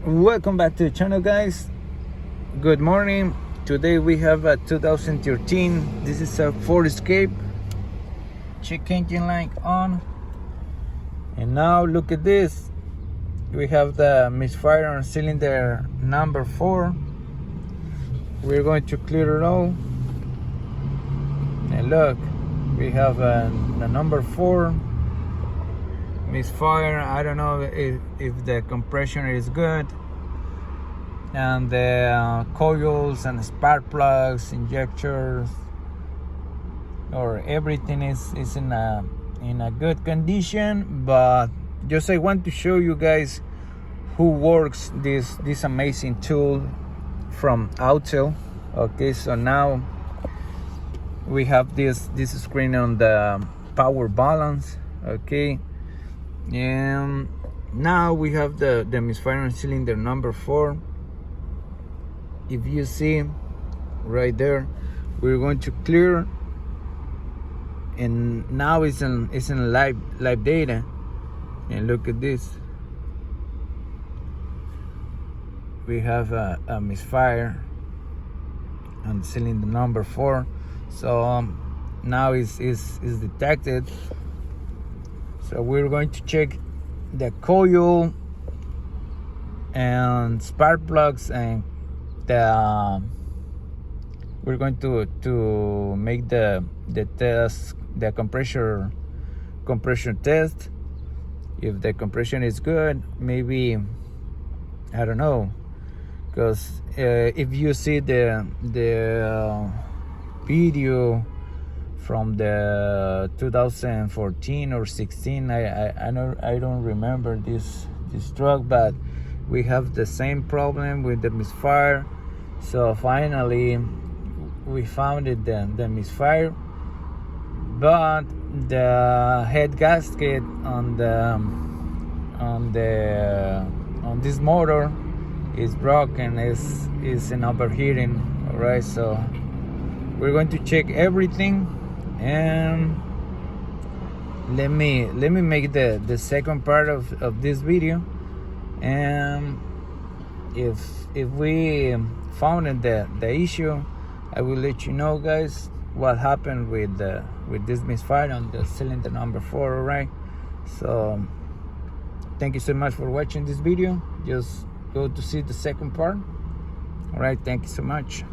Welcome back to the channel, guys. Good morning. Today we have a 2013. This is a Ford Escape. Check engine light on. And now look at this. We have the misfire on cylinder number 4. We're going to clear it all. And look, we have the number 4 misfire. I don't know if the compression is good, and the coils and spark plugs, injectors, or everything is in a good condition. But just I want to show you guys who works this amazing tool from Auto. Okay, so now we have this screen on the power balance. Okay, and now we have the misfire on cylinder number 4. If you see right there, we're going to clear, and now it's in live data. And look at this, we have a misfire on cylinder number 4. So now is detected. So we're going to check the coil and spark plugs, and we're going to make the test, the compression test. If the compression is good, maybe, I don't know, because if you see the video from the 2014 or 16, I don't remember this truck, but we have the same problem with the misfire. So finally we found it, the misfire, but the head gasket on this motor is broken, is an overheating. All right, so we're going to check everything, and let me make the second part of this video. And if we found the issue, I will let you know, guys, what happened with this misfire on the cylinder number 4. All right, so thank you so much for watching this video. Just go to see the second part. All right, thank you so much.